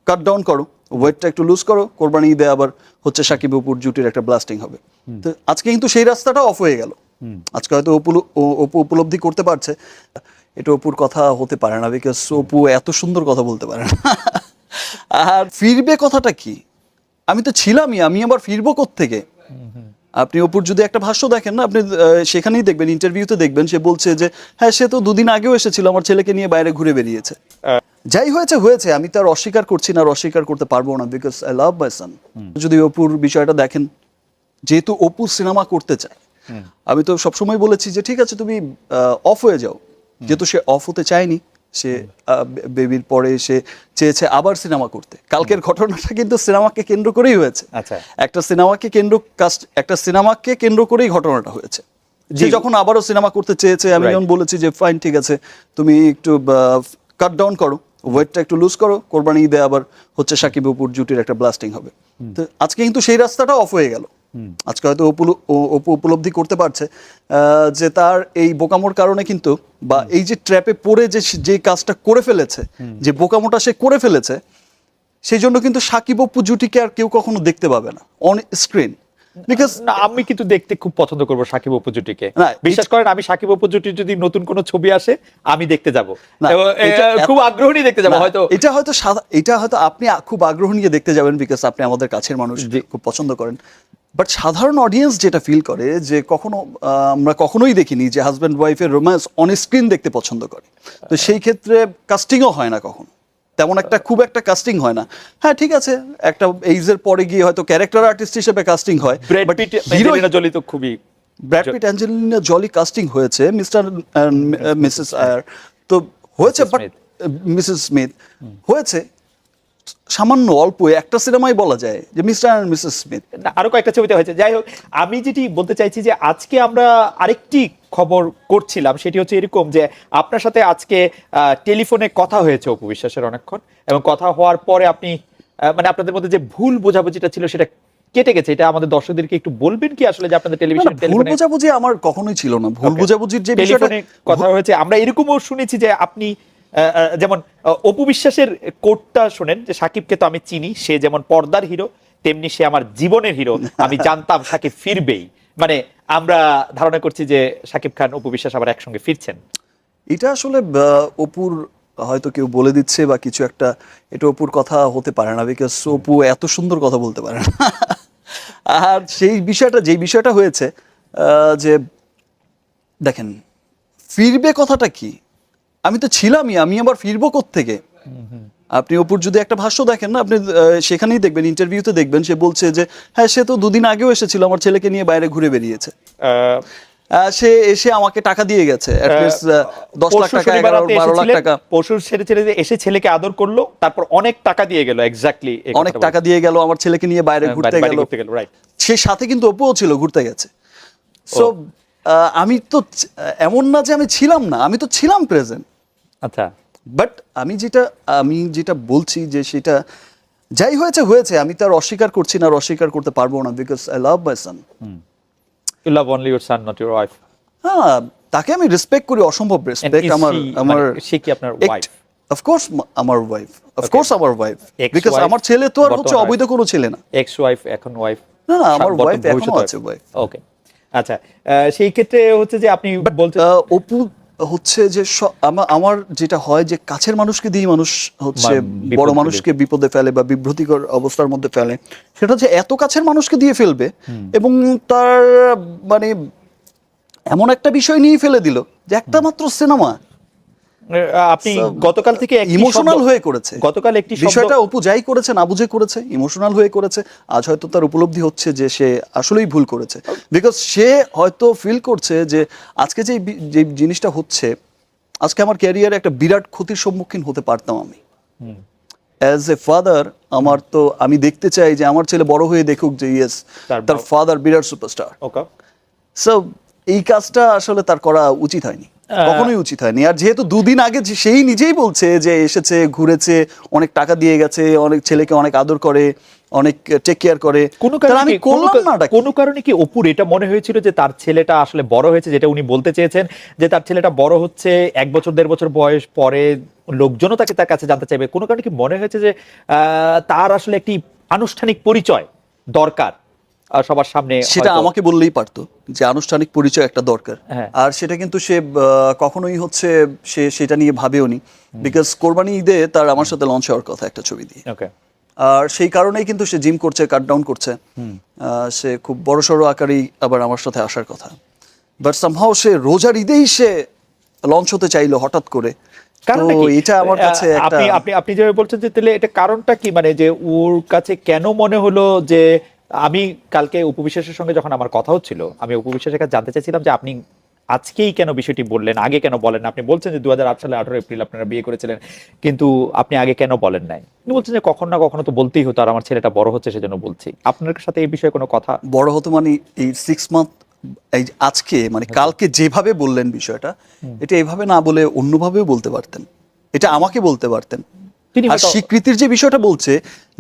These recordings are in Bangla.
কাট ডাউন করো, ওয়েটটা একটু লুজ করো, কোরবানি ঈদে আবার হচ্ছে সাকিব অপুর জুটির একটা ব্লাস্টিং হবে। তো আজকে কিন্তু সেই রাস্তাটা অফ হয়ে গেল। আজকে হয়তো অপু উপলব্ধি করতে পারছে এটা অপুর কথা হতে পারে না, বিকজ অপু এত সুন্দর কথা বলতে পারে না। আর ফিরবে কথাটা কি, আমি তো ছিলামই, আমি আবার ফিরবো কোত্থেকে? আপনি অপুর যদি একটা ভাষ্য দেখেন না, আপনি সেখানেই দেখবেন, ইন্টারভিউতে দেখবেন, সে বলছে যে হ্যাঁ সে তো দুদিন আগেও এসেছিল, আমার ছেলেকে নিয়ে বাইরে ঘুরে বেরিয়েছে। যাই হয়েছে হয়েছে, আমি তার অস্বীকার করছি না, আর অস্বীকার করতে পারবো না, বিকজ আই লাভ মাই সান। যদি অপুর বিষয়টা দেখেন, যেহেতু অপু সিনেমা করতে চায়, আমি তো সবসময় বলেছি যে ঠিক আছে তুমি অফ হয়ে যাও, যেহেতু সে অফ হতে চায়নি, সে বেবির পরে সে চেয়েছে আবার সিনেমা করতে। কালকের ঘটনাটা কিন্তু সিনেমাকে কেন্দ্র করেই হয়েছে। আচ্ছা, একটা সিনেমাকে কেন্দ্র করেই ঘটনাটা হয়েছে। যে যখন আবারও সিনেমা করতে চেয়েছে, আমি যখন বলেছি যে ফাইন ঠিক আছে তুমি একটু কাট ডাউন করো, ওয়েটটা একটু লুজ করো, কোরবানি ঈদে আবার হচ্ছে সাকিব অপুর জুটির একটা ব্লাস্টিং হবে। তো আজকে কিন্তু সেই রাস্তাটা অফ হয়ে গেল। আজকে হয়তো অপু উপলব্ধি করতে পারছে যে তার এই বোকামোর কারণে কিন্তু, বা এই যে ট্র্যাপে পড়ে যে কাজটা করে ফেলেছে, যে বোকামোটা সে করে ফেলেছে, সেই জন্য কিন্তু সাকিব অপু জুটিকে আর কেউ কখনো দেখতে পাবে না অন স্ক্রিন। বিকজ আমি কিন্তু দেখতে খুব পছন্দ করবো সাকিব অপু জুটিকে। বিশ্বাস করেন, আমি সাকিব অপু জুটির যদি নতুন কোনো ছবি আসে আমি দেখতে যাবো, খুব আগ্রহ নিয়ে দেখতে যাবো। হয়তো এটা হয়তো আপনি খুব আগ্রহ নিয়ে দেখতে যাবেন, বিকজ আপনি আমাদের কাছের মানুষ, খুব পছন্দ করেন। বাট সাধারণ অডিয়েন্স যেটা ফিল করে যে আমরা কখনোই দেখিনি যে হাজব্যান্ড ওয়াইফের রোম্যান্স অন স্ক্রিন দেখতে পছন্দ করে। তো সেই ক্ষেত্রে কাস্টিংও হয় না কখনো, তেমন একটা খুব একটা কাস্টিং হয় না। হ্যাঁ ঠিক আছে, একটা এইজের পরে গিয়ে হয়তো ক্যারেক্টার আর্টিস্ট হিসেবে কাস্টিং হয়। ব্র্যাড পিট, অ্যাঞ্জেলিনা জোলি তো খুবই, Brad Pitt Angelina Jolly casting হয়েছে, মিস্টার মিসেস আয়ার তো হয়েছে, বাট মিসেস স্মিথ হয়েছে সামান্য অল্প একটা সিনেমাই বলা যায় যে মিস্টার এন্ড মিসেস স্মিথ। আরো কয়েকটা ছবিতে হয়েছে। যাই হোক, আমি যেটি বলতে চাইছি যে আজকে আমরা আরেকটি খবর করছিলাম, সেটি হচ্ছে এরকম যে আপনার সাথে আজকে টেলিফোনে কথা হয়েছে অপু বিশ্বাসের অনেকক্ষণ, এবং কথা হওয়ার পরে আপনি মানে আপনাদের মধ্যে যে ভুল বোঝাবুঝিটা ছিল সেটা কেটে গেছে। এটা আমাদের দর্শকদেরকে একটু বলবেন কি আসলে, যে আপনাদের টেলিভিশন ভুল বোঝাবুঝি আমার কখনোই ছিল না। ভুল বোঝাবুঝির যে বিষয়টা কথা হয়েছে, আমরা এরকমও শুনেছি যে আপনি যেমন অপু বিশ্বাসের কোটটা শোনেন যে সাকিবকে তো আমি চিনি, সে যেমন পর্দার হিরো তেমনি সে আমার জীবনের হিরো, আমি জানতাম সাকিব ফিরবেই। মানে আমরা ধারণা করছি যে সাকিব খান অপু বিশ্বাস আবার একসঙ্গে ফিরছেন। এটা আসলে অপুর হয়তো কেউ বলে দিচ্ছে বা কিছু একটা, এটা অপুর কথা হতে পারে না, বিকজ অপু এত সুন্দর কথা বলতে পারে না। আর সেই বিষয়টা, যেই বিষয়টা হয়েছে যে দেখেন ফিরবে কথাটা কি, আমি তো ছিলামই, আমি আবার ফিরবো কোত্থেকে? আপনি অপুর যদি একটা ভাষ্য দেখেন না, আপনি সেখানেই দেখবেন, ইন্টারভিউতে দেখবেন, সে বলছে যে হ্যাঁ সে তো দুদিন আগেও এসেছিল, আমার ছেলেকে নিয়ে বাইরে ঘুরে বেরিয়েছে। সে এসে আমাকে টাকা দিয়ে গেছে, 10 লাখ টাকা, 11-12 লাখ টাকা। পশুর ছেড়ে এসে ছেলেকে আদর করলো, তারপর অনেক টাকা দিয়ে গেল। এক্স্যাক্টলি অনেক টাকা দিয়ে গেল, আমার ছেলেকে নিয়ে বাইরে ঘুরতে গেল। রাইট, সে সাথে কিন্তু অপুও ছিল, ঘুরতে গেছে। সো আমি তো এমন না যে আমি ছিলাম না, আমি তো ছিলাম প্রেজেন্ট। আচ্ছা, বাট আমি যেটা বলছি যে সেটা যাই হয়েছে হয়েছে, আমি তার অস্বীকার করছি না, আর অস্বীকার করতে পারবো না, because I love my son. You love only your son, not your wife. হ্যাঁ, তাকে আমি রেসপেক্ট করি, অসম্ভব রেসপেক্ট। আমার সে কি আপনার ওয়াইফ? অফকোর্স আমার ওয়াইফ, অফকোর্স আমার ওয়াইফ, বিকজ আমার ছেলে তো আর হচ্ছে অবৈধ কোনো ছেলে না। এক্স ওয়াইফ, এখন ওয়াইফ? না না, আমার ওয়াইফ এখনো আছে, ওয়াইফ। ওকে, আচ্ছা, সেই ক্ষেত্রে হচ্ছে যে আপনি বলতে অপু হচ্ছে যে আমার যেটা হয় যে কাছের মানুষকে দিয়ে মানুষ হচ্ছে বড় মানুষকে বিপদে ফেলে বা বিভ্রান্তিকর অবস্থার মধ্যে ফেলে, সেটা হচ্ছে এত কাছের মানুষকে দিয়ে ফেলবে, এবং তার মানে এমন একটা বিষয় নিয়ে ফেলে দিল যে একটা মাত্র সিনেমা। আপনি গতকাল থেকে ইমোশনাল হয়ে করেছে, গতকাল একটি বিষয়টা অপু যাই করেছে না বুঝে করেছে, ইমোশনাল হয়ে করেছে। আজ হয়তো তার উপলব্ধি হচ্ছে যে সে আসলেই ভুল করেছে, বিকজ সে হয়তো ফিল করছে যে আজকে যে জিনিসটা হচ্ছে, আজকে আমার ক্যারিয়ারে একটা বিরাট ক্ষতির সম্মুখীন হতে পারতাম আমি অ্যাজ এ ফাদার। আমার তো আমি দেখতে চাই যে আমার ছেলে বড় হয়ে দেখুক যে ইয়েস তার ফাদার বিরাট সুপারস্টার। সো এই কাজটা আসলে তার করা উচিত হয়নি। কখনোই উচিত হয়নি। আর যেহেতু দুদিন আগে সেই নিজেই বলছে যে এসেছে, ঘুরেছে, অনেক টাকা দিয়ে গেছে, অনেক ছেলেকে অনেক আদর করে, অনেক টেক কেয়ার করে, তাহলে আমি করলাম না। কোনো কারণে কি অপুর এটা মনে হয়েছিল যে তার ছেলেটা আসলে বড় হয়েছে, যেটা উনি বলতে চেয়েছেন যে তার ছেলেটা বড় হচ্ছে, 1 বছর 1.5 বছর বয়স পরে লোকজনও তাকে তার কাছে জানতে চাইবে, কোনো কারণে কি মনে হয়েছে যে তার আসলে একটি আনুষ্ঠানিক পরিচয় দরকার সবার সামনে? সেটা আমাকে বললেই পারতো যে আনুষ্ঠানিক পরিচয় একটা দরকার, আর সেটা কিন্তু সে কখনোই হচ্ছে সে সেটা নিয়ে ভাবেও নি। বিকজ কোরবানি ঈদে তার আমার সাথে লঞ্চ হওয়ার কথা একটা ছবি দিয়ে, আর সেই কারণেই কিন্তু সে জিম করছে, কাট ডাউন করছে। সে খুব বড়সড় আকারেই আবার আমার সাথে আসার কথা, বাট সামহাও সে রোজার ঈদেই সে লঞ্চ হতে চাইলো হঠাৎ করে। কারণ এটা আমার কাছে আপনি যেভাবে বলছেন যে তাহলে এটা কারণটা কি, মানে যে ওর কাছে কেন মনে হলো যে আমি কালকে অপু বিশ্বাসের সঙ্গে যখন আমার কথা হচ্ছিল, আমি অপু বিশ্বাসের কাছে জানতে চাইছিলাম যে আপনি আজকেই কেন বিষয়টি বললেন, আগে কেন বলেন না? আপনি বলছেন যে 2008 সালে 18 এপ্রিল আপনারা বিয়ে করেছিলেন, কিন্তু আপনি আগে কেন বলেন নাই? আপনি বলছেন যে কখনো না কখনো তো বলতেই হতো, আর আমার ছেলেটা বড় হচ্ছে সেজন্য বলছি। আপনার সাথে এই বিষয়ে কোনো কথা? বড় হতো মানে এই 6 মান্থ, এই আজকে মানে কালকে যেভাবে বললেন বিষয়টা, এটা এভাবে না বলে অন্যভাবেও বলতে পারতেন, এটা আমাকে বলতে পারতেন। আর স্বীকৃতির যে বিষয়টা বলছে,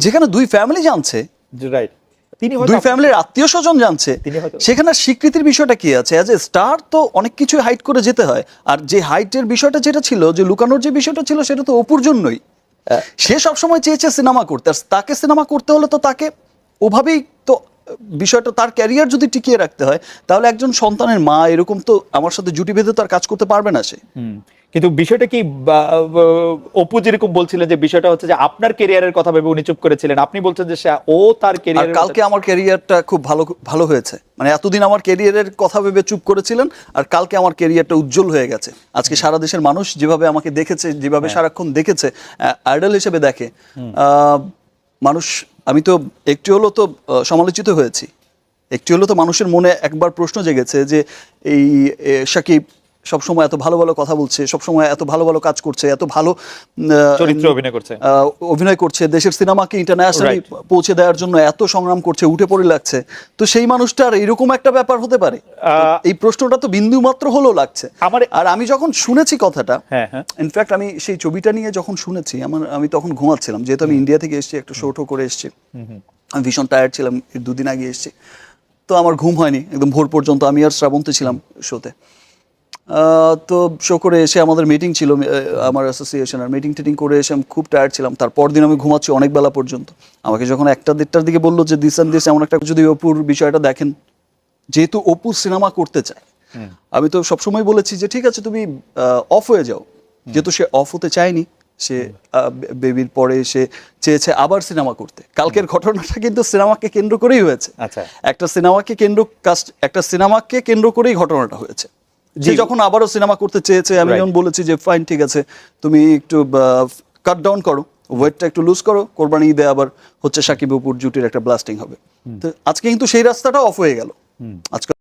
যেখানে দুই ফ্যামিলি জানছে, রাইট, দুই ফ্যামিলির আত্মীয় স্বজন জানছে, সেখানে স্বীকৃতির বিষয়টা কি আছে? অ্যাজ এ স্টার তো অনেক কিছু হাইড করে যেতে হয়, আর যে হাইটের বিষয়টা যেটা ছিল, যে লুকানোর যে বিষয়টা ছিল, সেটা তো অপুর জন্যই। সে সবসময় চেয়েছে সিনেমা করতে, আর তাকে সিনেমা করতে হলে তো তাকে ওভাবেই তো বিষয়টা, তার ক্যারিয়ার যদি টিকিয়ে রাখতে হয়, তাহলে একজন সন্তানের মা এরকম তো আমার সাথে জুটি বেঁধে তো আর কাজ করতে পারবে না সে। কিন্তু বিষয়টা কি, অপু যেরকম বলছিলেন যে বিষয়টা হচ্ছে যে আপনার ক্যারিয়ারের কথা ভেবে উনি চুপ করেছিলেন, আপনি বলছেন যে ও তার ক্যারিয়ার। কালকে আমার ক্যারিয়ারটা খুব ভালো হয়েছে, মানে এতদিন আমার ক্যারিয়ারের কথা ভেবে চুপ করেছিলেন, আর কালকে আমার ক্যারিয়ারটা উজ্জ্বল হয়ে গেছে। আজকে সারা দেশের মানুষ যেভাবে আমাকে দেখেছে, যেভাবে সারাক্ষণ দেখেছে, আইডল হিসেবে দেখে মানুষ। আমি তো একটু হলো তো সমালোচিত হয়েছি, একটু হলো তো মানুষের মনে একবার প্রশ্ন জেগেছে যে এই শাকিব সবসময় এত ভালো ভালো কথা বলছে, সবসময় এত ভালো ভালো কাজ করছে, এত ভালো চরিত্রে অভিনয় করছে, দেশের সিনেমাকে ইন্টারন্যাশনালি পৌঁছে দেওয়ার জন্য এত সংগ্রাম করছে, উঠে পড়ে লাগছে, তো সেই মানুষটার এরকম একটা ব্যাপার হতে পারে? এই প্রশ্নটা তো বিন্দু মাত্র হলেও লাগছে। আর আমি যখন শুনেছি কথাটা, ইনফ্যাক্ট আমি সেই ছবিটা নিয়ে যখন শুনেছি, আমি তখন ঘুমাচ্ছিলাম, যেহেতু আমি ইন্ডিয়া থেকে এসেছি, একটা শো করে এসেছি, আমি ভীষণ টায়ার্ড ছিলাম, 2 দিন আগে এসেছি, তো আমার ঘুম হয়নি একদম ভোর পর্যন্ত। আমি আর শ্রাবন্তী ছিলাম শোতে, তো শো করে এসে আমাদের মিটিং ছিল, আমার অ্যাসোসিয়েশনের মিটিং টিটিং করে এসে আমি খুব টায়ার্ড ছিলাম। তারপর দিন আমি ঘুমাচ্ছি অনেক বেলা পর্যন্ত। আমাকে যখন 1টা-1:30টার দিকে বললো যে দিস এমন একটা, যদি অপুর বিষয়টা দেখেন, যেহেতু অপু সিনেমা করতে চায়, আমি তো সবসময় বলেছি যে ঠিক আছে তুমি অফ হয়ে যাও, যেহেতু সে অফ হতে চায়নি, সে বেবির পরে সে চেয়েছে আবার সিনেমা করতে। কালকের ঘটনাটা কিন্তু সিনেমাকে কেন্দ্র করেই হয়েছে, একটা সিনেমাকে কেন্দ্র করেই ঘটনাটা হয়েছে। যে যখন আবারও সিনেমা করতে চেয়েছে, আমি যখন বলেছি যে ফাইন, ঠিক আছে, তুমি একটু কাট ডাউন করো, ওয়েটটা একটু লুজ করো, কোরবানি ঈদে আবার হচ্ছে শাকিব অপুর জুটির একটা ব্লাস্টিং হবে। তো আজকে কিন্তু সেই রাস্তাটা অফ হয়ে গেল। আজকে